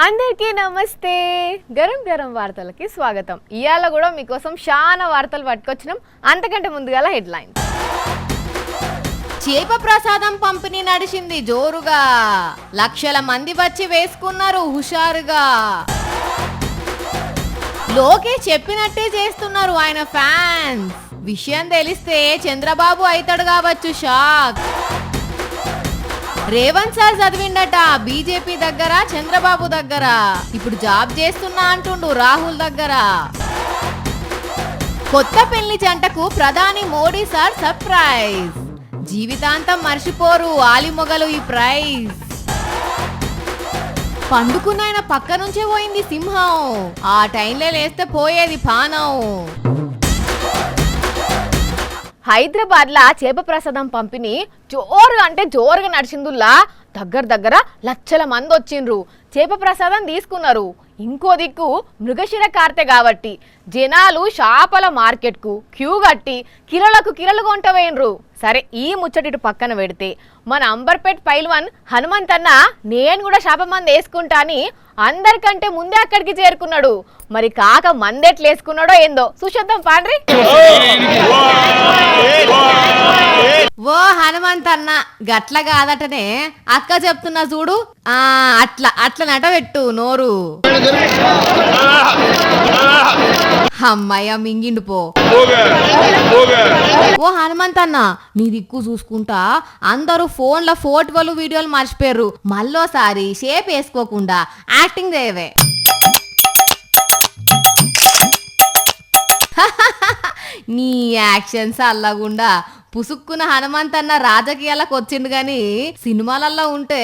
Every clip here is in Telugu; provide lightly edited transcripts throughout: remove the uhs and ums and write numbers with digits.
అందరికీ నమస్తే. గరం గరం వార్తలకి స్వాగతం. ఇయాల కూడా మీకోసం చాలా వార్తలు పట్టుకొచ్చినాం. అంతకంటే ముందుగాల హెడ్లైన్స్. చేప ప్రసాదం పంపిణీ నడిచింది జోరుగా. లక్షల మంది వచ్చి వేసుకున్నారు హుషారుగా. లోకేష్ చెప్పినట్టే చేస్తున్నారు ఆయన ఫ్యాన్స్. విషయం తెలిస్తే చంద్రబాబు అవుతాడు కావచ్చు షాక్. రేవంత్ సార్ చదివిండట బీజేపీ దగ్గర చంద్రబాబు దగ్గర. ఇప్పుడు జాబ్ చేస్తున్నా అంటుండు రాహుల్ దగ్గర. కొత్త పెళ్లి జంటకు ప్రధాని మోడీ సార్ సర్ప్రైజ్. జీవితాంతం మర్చిపోరు ఆలిమొగలు ఈ ప్రైజ్. పండుకున్న పక్క నుంచే పోయింది సింహం. ఆ టైంలో లేస్తే పోయేది పానం. హైదరాబాద్ లా చేప ప్రసాదం పంపిణీ జోరుగా నడిచిందుల్లా. దగ్గర లక్షల మంది వచ్చిండ్రు. చేప ప్రసాదం తీసుకున్నారు. ఇంకో దిక్కు మృగశిర కార్తె కాబట్టి జనాలు చేపల మార్కెట్కు క్యూ కట్టి కిలలు కొంట వేయండ్రు. సరే, ఈ ముచ్చటిటు పక్కన పెడితే మన అంబర్పేట్ పైల్వాన్ హనుమంతన్న నేను కూడా చేప మంది వేసుకుంటా అని అందరికంటే ముందే అక్కడికి చేరుకున్నాడు. మరి కాక మందెట్లు వేసుకున్నాడో ఏందో చూసేద్దాం పాండ్రి. ఓ హనుమంతన్న గట్ల కాదటనే అక్క చెప్తున్నా చూడు. అట్లా నటబెట్టు నోరు. అమ్మాయ మింగిండు పో. ఓ హనుమంతన్న నీ దిక్కు చూసుకుంటా అందరూ ఫోన్ల ఫోటోలు వీడియోలు మర్చిపోయారు. మళ్ళోసారి షేప్ వేసుకోకుండా యాక్టింగ్ చేయవే. నీ యాక్షన్స్ అల్లగుండా పుసుక్కున హనుమంతన్న రాజకీయాలకు వచ్చిండు గాని సినిమాలలో ఉంటే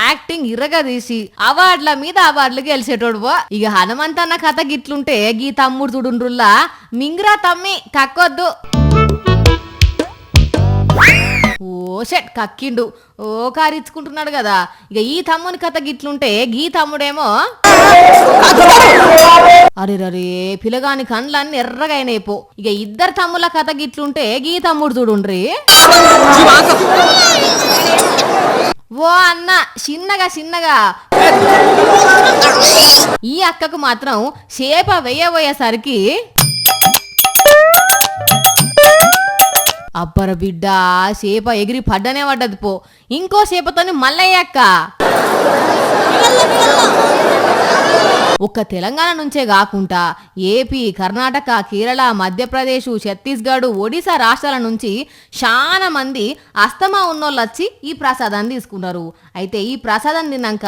యాక్టింగ్ ఇరగా తీసి అవార్డుల మీద అవార్డులు గెలిచేటోడు. ఇక హనుమంతన్న కథ గిట్లుంటే గీ తమ్ముడు చూడుండ్రుల్లా మింగ్రా తమ్మి కక్కొద్దు. ఓ షట్ కక్కిండు. ఓ కారిచ్చుకుంటున్నాడు కదా. ఇక ఈ తమ్ముని కథ గిట్లుంటే గీ తమ్ముడేమో అరే పిలగాని కండ్లన్నీ ఎర్రగైనాయిపో. ఇక ఇద్దరు తమ్ముల కథ గిట్లుంటే గీ తమ్ముడు చూడుండ్రి. ఓ అన్న చిన్నగా ఈ అక్కకు మాత్రం చేప వేయబోయేసరికి అబ్బర బిడ్డ చేప ఎగిరి పడ్డనే పడ్డది పో. ఇంకో చేపతోని మల్లయ్యక్క ఒక్క తెలంగాణ నుంచే కాకుండా ఏపీ, కర్ణాటక, కేరళ, మధ్యప్రదేశ్, ఛత్తీస్గఢ్, ఒడిశా రాష్ట్రాల నుంచి చాలా మంది అస్తమా ఉన్నోళ్ళు వచ్చి ఈ ప్రసాదాన్ని తీసుకున్నారు. అయితే ఈ ప్రసాదం తిన్నాక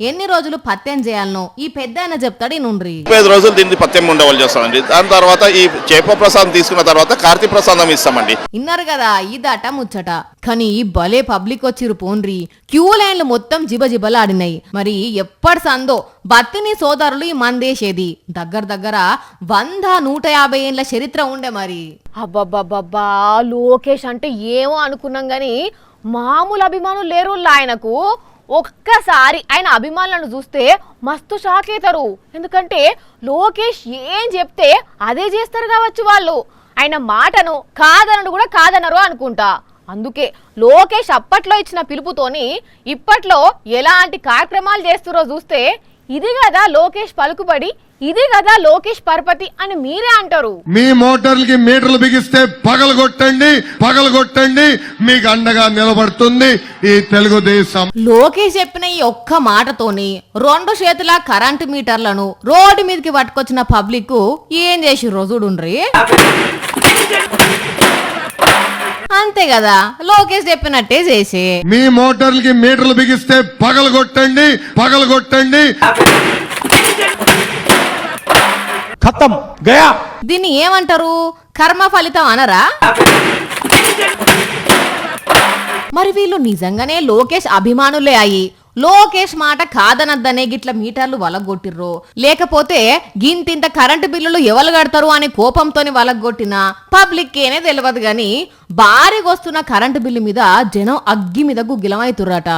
ఎన్ని రోజులు పత్యం చేయాలనో ఈ పెద్ద ఆయన చెప్తాడు. నుండ్రి 5 రోజులు దీన్ని పత్యం ఉండవలసి చేస్తామండి. దాని తర్వాత ఈ చేప ప్రసాదం తీసుకున్న తర్వాత కార్తీక ప్రసాదం ఇస్తామండి. ఇన్నారు కదా ఇదట ముచ్చట. కానీ భలే పబ్లిక్ వచ్చిరు పోన్రి. క్యూ లైన్లు మొత్తం జిబజిబలాడినాయి. మరి ఎప్పటి సందో బత్తిని సోదరులు ఈ మందేసేది దగ్గర 100-150 ఏళ్ళ చరిత్ర ఉండే. మరి అబ్బబ్బబ్బబ్బా లోకేష్ అంటే ఏమో అనుకున్నాం గాని మామూలు అభిమానులు లేరు ఆయనకు. ఒక్కసారి ఆయన అభిమానులను చూస్తే మస్తు షాక్ అవుతారు. ఎందుకంటే లోకేష్ ఏం చెప్తే అదే చేస్తారు కావచ్చు వాళ్ళు. ఆయన మాటను కాదనరు అనుకుంటా. అందుకే లోకేష్ అప్పట్లో ఇచ్చిన పిలుపుతోని ఇప్పట్లో ఎలాంటి కార్యక్రమాలు చేస్తారో చూస్తే ఇది కదా లోకేష్ పలుకుబడి, ఇది కదా లోకేష్ పరపతి అని మీరే అంటారు. మీ మోటార్లకి మీటర్లు బిగిస్తే పగలగొట్టండి మీకు అండగా నిలబడుతుంది ఈ తెలుగుదేశం. లోకేష్ చెప్పిన ఈ ఒక్క మాటతోని 2 చేతుల కరెంటు మీటర్లను రోడ్డు మీదకి పట్టుకొచ్చిన పబ్లిక్ ఏం చేసి రోజుడుండ్రి. అంతే కదా లోకేష్ చెప్పినట్టే చేసి మీ మోటార్లకి మీటర్లు బిగిస్తే పగలగొట్టండి ఖతం గయా. దీన్ని ఏమంటారు? కర్మ ఫలితం అనరా? మరి వీళ్ళు నిజంగానే లోకేష్ అభిమానులే అయ్యి లోకేష్ మాట కాదనద్దనే గిట్ల మీటర్లు వలగొట్టిర్రో, లేకపోతే గింతింత కరెంటు బిల్లులు ఎవరు కడతారు అనే కోపంతోని వలగొట్టిన పబ్లిక్ ఏనే తెలియదు గాని భారీగొస్తున్న కరెంటు బిల్లు మీద జనం అగ్గి మీద గుగ్గిలమైతుర్రట.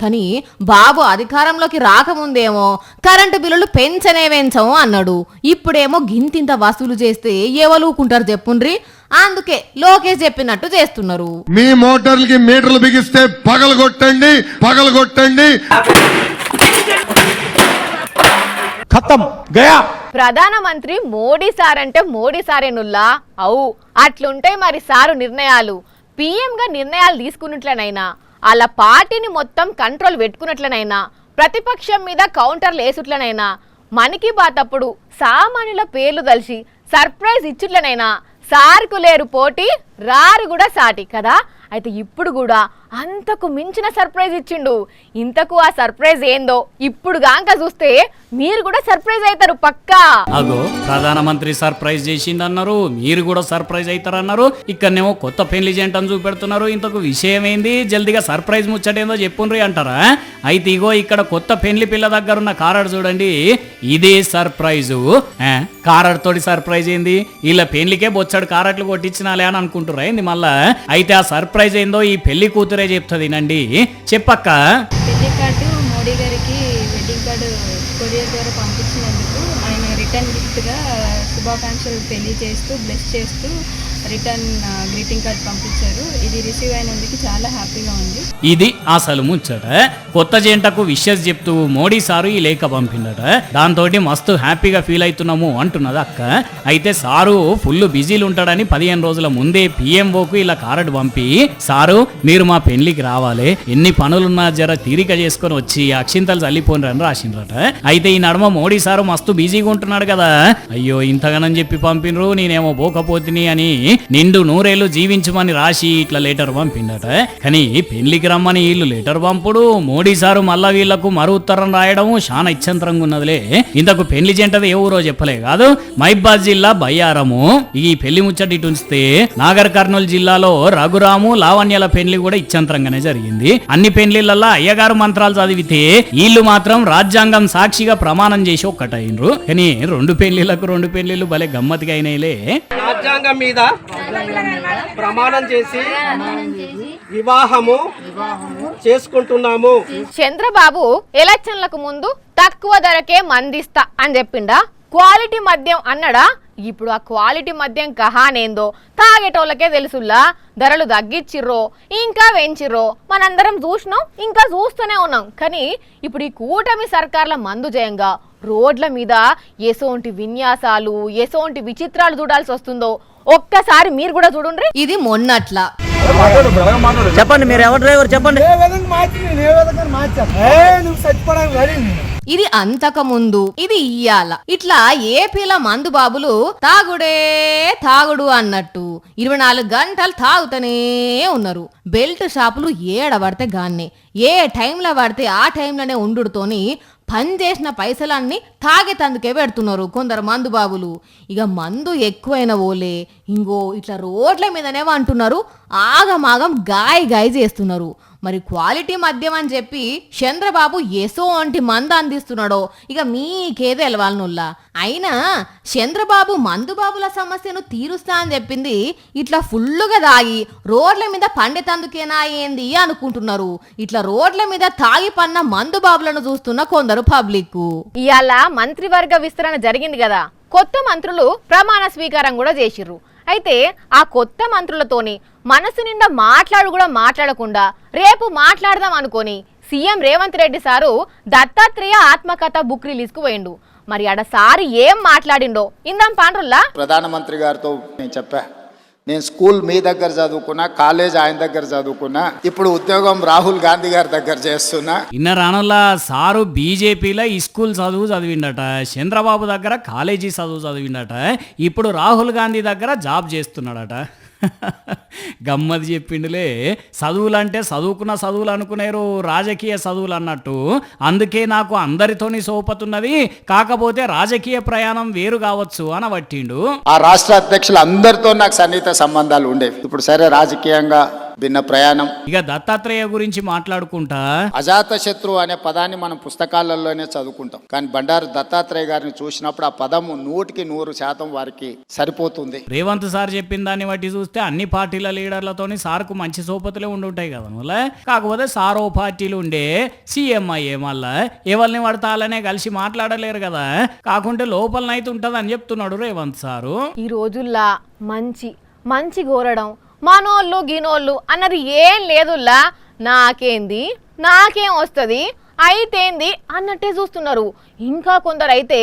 కానీ బాబు అధికారంలోకి రాకముందేమో కరెంటు బిల్లులు పెంచము అన్నాడు. ఇప్పుడేమో గింతింత వసూలు చేస్తే ఎవలూకుంటారు చెప్పుండ్రి. అందుకే లోకేష్ చెప్పినట్టు చేస్తున్నారు. మీ మోటార్లకి మీటర్లు బిగిస్తే పగలగొట్టండి ఖతం గయా. ప్రధానమంత్రి మోడీ సార్ అంటే మోడీ సారేనుల్లా అవు అట్లుంటాయి మరి సారు నిర్ణయాలు. పీఎంగా నిర్ణయాలు తీసుకున్నట్లనైనా అలా పార్టీని మొత్తం కంట్రోల్ పెట్టుకున్నట్లనైనా ప్రతిపక్షం మీద కౌంటర్లు వేసుట్లనైనా మనకి బాతప్పుడు సామాన్యుల పేర్లు తలిసి సర్ప్రైజ్ ఇచ్చుట్లనైనా సార్కు లేరు పోటీ రారు కూడా సాటి కదా. అయితే ఇప్పుడు కూడా అంతకు మించిన సర్ప్రైజ్ ఇచ్చిండు. ఇంతకు ఆ సర్ప్రైజ్ ఏందో ఇప్పుడు గాంక చూస్తే మీరు కూడా సర్ప్రైజ్ అవుతారు పక్కా. అగో ప్రధానమంత్రి సర్ప్రైజ్ చేసిండన్నారు, మీరు కూడా సర్ప్రైజ్ అవుతారన్నారు. ఇక్కడనేమో కొత్త పెళ్లి జంటను చూపెడుతున్నారు. ఇంతకు విషయం ఏంది, జల్దిగా సర్ప్రైజ్ ముచ్చటేందో చెప్పుండ్రి అంటారా? అయితే ఇగో ఇక్కడ కొత్త పెళ్లి పిల్ల దగ్గర ఉన్న కారడు చూడండి, ఇదే సర్ప్రైజు. కారడ్ తోటి సర్ప్రైజ్ ఏంది, వీళ్ళ పెళ్లికే బొచ్చడు కారట్లు కొట్టించినాలే అని అనుకుంటురా ఏంది మళ్ళా? అయితే ఆ సర్ప్రైజ్ ఏందో ఈ పెళ్లి కూతురే చెప్తుంది నండి. చెప్పక్క. పెళ్లి కార్డు మోడీ గారికి వెడ్డింగ్ కార్డు కొరియర్ ద్వారా పంపించినందుకు ఆయన రిటర్న్ గిఫ్ట్గా శుభాకాంక్షలు తెలియజేస్తూ బ్లెస్ చేస్తూ రిటర్న్ గ్రీటింగ్ కార్డ్ పంపించారు. ఇది రిసీవ్ అయినందుకు చాలా హ్యాపీగా ఉంది. ఇది అసలు ముచ్చట. కొత్త జంటకు విషెస్ చెప్తూ మోడీ సారు ఈ లేఖ పంపిండట. దాంతో మస్తు హ్యాపీగా ఫీల్ అవుతున్నాము అంటున్నది అక్క. అయితే సారు ఫుల్ బిజీలు ఉంటాడని 15 రోజుల ముందే పిఎంఓకు ఇలా కార్డు పంపి, సారు మీరు మా పెళ్లికి రావాలి, ఎన్ని పనులున్నా జర తీరిక చేసుకొని వచ్చి అక్షింతలు చల్లిపోండి అని రాసిండ్రట. అయితే ఈ నడుమ మోడీ సారు మస్తు బిజీగా ఉంటున్నాడు కదా, అయ్యో ఇంతగానని చెప్పి పంపినరు, నేనేమో పోకపోతిని అని నిండు నూరేళ్లు జీవించమని రాసి ఇట్లా లెటర్ పంపిండట. కానీ పెళ్లికి రమ్మని వీళ్ళు లెటర్ పంపుడు, మోడీ సారు మళ్ళా వీళ్లకు మరో ఉత్తరం రాయడము చాలా ఇచ్చంతరంగా ఉన్నదిలే. ఇంతకు పెళ్లి జంటది ఏ ఊరో చెప్పలే కాదు, మహిబాద్ జిల్లా బయ్యారము. ఈ పెళ్లి ముచ్చటి ఇటు ఉంచితే నాగర్ కర్నూలు జిల్లాలో రఘురాము లావణ్యల పెళ్లి కూడా ఇచ్చంతరంగానే జరిగింది. అన్ని పెళ్లిళ్లలో అయ్యగారు మంత్రాలు చదివితే వీళ్ళు మాత్రం రాజ్యాంగం సాక్షిగా ప్రమాణం చేసి ఒక్కటైనరు. కానీ రెండు పెళ్లిళ్ళు భలే గమ్మతిగా అయినాయిలే. రాజ్యాంగం మీద ప్రమాణం చేసి వివాహము చేసుకుంటున్నాము. చంద్రబాబు ఎలక్షన్లకు ముందు తక్కువ ధరకే మందిస్తా అని చెప్పిండా, క్వాలిటీ మద్యం అన్నడా? ఇప్పుడు ఆ క్వాలిటీ మద్యం కహానేందో తాగేటోళ్ళకే తెలుసుల్లా. ధరలు తగ్గిచ్చిర్రో ఇంకా పెంచిర్రో మనందరం చూసినాం, ఇంకా చూస్తూనే ఉన్నాం. కానీ ఇప్పుడు ఈ కూటమి సర్కార్ల మందు జయంగా రోడ్ల మీద ఎసోంటి విన్యాసాలు ఎసోంటి విచిత్రాలు చూడాల్సి వస్తుందో ఒక్కసారి మీరు కూడా చూడండి. ఇది మొన్నట్లా. చెప్పండి, మీరు ఎవరు డ్రైవర్ చెప్పండి. ఇది అంతక ముందు, ఇది ఇయ్యాల. ఇట్లా ఏపీల మందు బాబులు తాగుడే తాగుడు అన్నట్టు 24 గంటలు తాగుతూనే ఉన్నారు. బెల్ట్ షాపులు ఏడబడితే గాన్నే, ఏ టైంలో పడితే ఆ టైంలోనే ఉండుతోని పనిచేసిన పైసలన్నీ తాగేతందుకే పెడుతున్నారు కొందరు మందు బాబులు. ఇక మందు ఎక్కువైన ఓలే ఇంకో ఇట్లా రోడ్ల మీదనే అంటున్నారు, ఆగమాగం గాయ చేస్తున్నారు. మరి క్వాలిటీ మద్యం అని చెప్పి చంద్రబాబు ఎసో వంటి మందు అందిస్తున్నాడో ఇక మీకేదో తెలవాలనుల్లా. అయినా చంద్రబాబు మందుబాబుల సమస్యను తీరుస్తా అని చెప్పింది ఇట్లా ఫుల్లుగా తాగి రోడ్ల మీద పండితందుకేనా ఏంది అనుకుంటున్నారు. ఇట్లా రోడ్ల మీద తాగి పన్న మందుబాబులను చూస్తున్న కొందరు పబ్లిక్. ఇవాళ మంత్రివర్గ విస్తరణ జరిగింది కదా, కొత్త మంత్రులు ప్రమాణ స్వీకారం కూడా చేసిర్రు. అయితే ఆ కొత్త మంత్రులతోని మనసు నిండా మాట్లాడకుండా రేపు మాట్లాడదాం అనుకొని సీఎం రేవంత్ రెడ్డి సారు దత్తాత్రేయ ఆత్మకథ బుక్ రిలీజ్ కు పోయిండు. మరి ఆడ సారు ఏం మాట్లాడిండో ఇందాం పాండ్రుల్లా. ప్రధానమంత్రి గారితో నేను చెప్పా, నేను స్కూల్ మీ దగ్గర చదువుకున్నా, కాలేజ్ ఆయన దగ్గర చదువుకున్నా, ఇప్పుడు ఉద్యోగం రాహుల్ గాంధీ గారి దగ్గర చేస్తున్నా. ఇన్న రానులా సారు బీజేపీలో స్కూల్ చదువు చదివిండట, చంద్రబాబు దగ్గర కాలేజీ చదువు చదివిండట, ఇప్పుడు రాహుల్ గాంధీ దగ్గర జాబ్ చేస్తున్నాడట. గమ్మది చెప్పిండులే. చదువులంటే చదువుకున్న చదువులు అనుకునేరు, రాజకీయ చదువులు అన్నట్టు. అందుకే నాకు అందరితోని సోపతున్నది, కాకపోతే రాజకీయ ప్రయాణం వేరు కావచ్చు అని పట్టిండు. ఆ రాష్ట్ర అధ్యక్షులు అందరితో నాకు సన్నిహిత సంబంధాలు ఉండేవి. ఇప్పుడు సరే రాజకీయంగా భిన్న ప్రయాణం. ఇక దత్తాత్రేయ గురించి మాట్లాడుకుంటా, అజాత శత్రు అనే పదాన్ని మనం పుస్తకాలలోనే చదువుకుంటాం, కానీ బండారు దత్తాత్రేయ గారిని చూసినప్పుడు ఆ పదము 100% వారికి సరిపోతుంది. రేవంత్ సార్ చెప్పిన దాన్ని బట్టి చూస్తే అన్ని పార్టీల లీడర్లతోని సార్కు మంచి సోపతులే ఉండుంటాయి కదా మళ్ళీ. కాకపోతే సారో పార్టీలు ఉండే సీఎం అయ్యే మళ్ళా ఎవరిని పడతాలనే కలిసి మాట్లాడలేరు కదా, కాకుంటే లోపలనైతే ఉంటది అని చెప్తున్నాడు రేవంత్ సారు. ఈ రోజుల్లా మంచి గోరడం మనోళ్ళు గినోళ్ళు అన్నది ఏం లేదుల్లా. నాకేం వస్తుంది, అయితేంది అన్నట్టే చూస్తున్నారు. ఇంకా కొందరైతే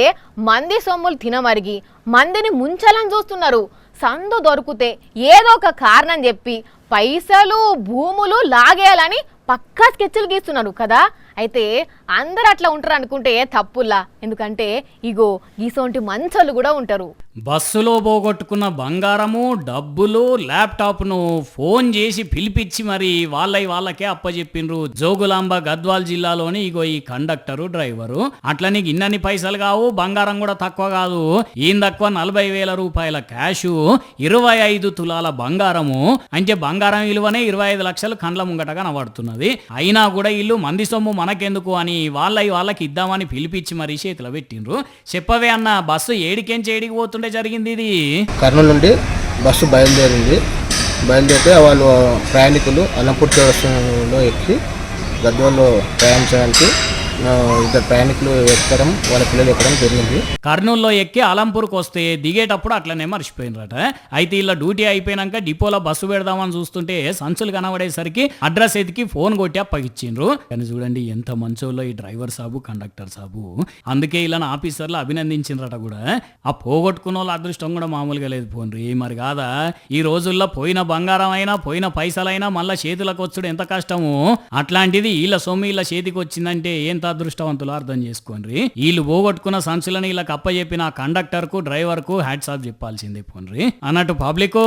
మంది సొమ్ములు తినమరిగి మందిని ముంచాలని చూస్తున్నారు. సందు దొరికితే ఏదో ఒక కారణం చెప్పి పైసలు భూములు లాగేయాలని పక్కా స్కెచ్లు గీస్తున్నారు కదా. అయితే అందరు అట్లా ఉంటారు అనుకుంటే తప్పుల్లా, ఎందుకంటే ఇగో ఈసోంటి మంచోళ్ళు కూడా ఉంటారు. బస్సులో పోగొట్టుకున్న బంగారము, డబ్బులు, ల్యాప్టాప్ను ఫోన్ చేసి పిలిపించి మరి వాళ్ళకే అప్పచెప్పిండ్రు జోగులాంబ గద్వాల్ జిల్లాలోని ఇగో ఈ కండక్టరు డ్రైవరు. అట్లా నీకు ఇన్నన్ని పైసలు కావు, బంగారం కూడా తక్కువ కాదు. ఈయన తక్కువ 40,000 రూపాయల క్యాషు, 25 తులాల బంగారము. అంటే బంగారం విలువనే 25 లక్షలు కండ్ల ముంగట కనబడుతున్నది. అయినా కూడా వీళ్ళు మంది సొమ్ము మనకెందుకు అని వాళ్ళకి ఇద్దామని పిలిపించి మరి చేతిలో పెట్టిండ్రు. చెప్పవే అన్న, బస్సు ఏడికెంచి ఏడికి పోతుండే జరిగింది ఇది? కర్నూలు నుండి బస్సు బయలుదేరితే వాళ్ళు ప్రయాణికులు అలంపూర్ చౌరస్తాలో ఎక్కి గద్వాల్లో ప్రయాణించడానికి ఇద్దరు ప్రయాణికులు ఎక్కడం, వాళ్ళ పిల్లలు ఎక్కడం జరిగింది. కర్నూలులో ఎక్కి అలంపూర్కి వస్తే దిగేటప్పుడు అట్లనే మర్చిపోయినరట. అయితే ఇలా డ్యూటీ అయిపోయినాక డిపోలో బస్సు పెడదామని చూస్తుంటే సంచులు కనబడేసరికి అడ్రస్ ఎతికి ఫోన్ కొట్టి అప్పగిచ్చిండ్రు. కానీ చూడండి ఎంత మంచోళ్ళో ఈ డ్రైవర్ సాబు, కండక్టర్ సాబు. అందుకే ఇలా ఆఫీసర్లు అభినందించిండ్రట కూడా. ఆ పోగొట్టుకున్న వాళ్ళ అదృష్టం కూడా మామూలుగా లేదు పోన్రి. మరి కాదా ఈ రోజుల్లో పోయిన బంగారం అయినా పోయిన పైసలైనా మళ్ళీ చేతులకు వచ్చుడు ఎంత కష్టము. అట్లాంటిది వీళ్ళ సొమ్ము వీళ్ళ చేతికి వచ్చిందంటే ఎంత అదృష్టవంతులు అర్థం చేసుకోండి. వీళ్ళు పోగొట్టుకున్న సంచులను వీళ్ళకి అప్పచెప్పిన కండక్టర్ కు, డ్రైవర్ కు హ్యాట్స్ ఆఫ్ చెప్పాల్సిందే పోన్రి. అన్నట్టు పబ్లిక్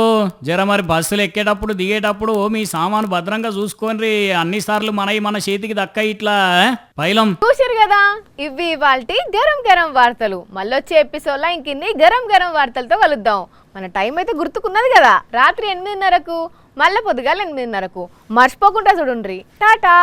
జర మరి బస్సులు ఎక్కేటప్పుడు దిగేటప్పుడు మీ సామాను భద్రంగా చూసుకోండి. అన్ని సార్లు మన చేతికి దక్క ఇట్లా పైలం చూసారు కదా, ఇవి ఇవాల్టి గరం గరం వార్తలు. మళ్ళొచ్చే ఎపిసోడ్లో ఇంకిన్ని గరం గరం వార్తలతో కలుద్దాం. మన టైం అయితే గుర్తుకున్నది కదా, రాత్రి 8:30కు, మళ్ళీ పొద్దుగాల 8:30కు. మర్చిపోకుండా చూడండి. టాటా.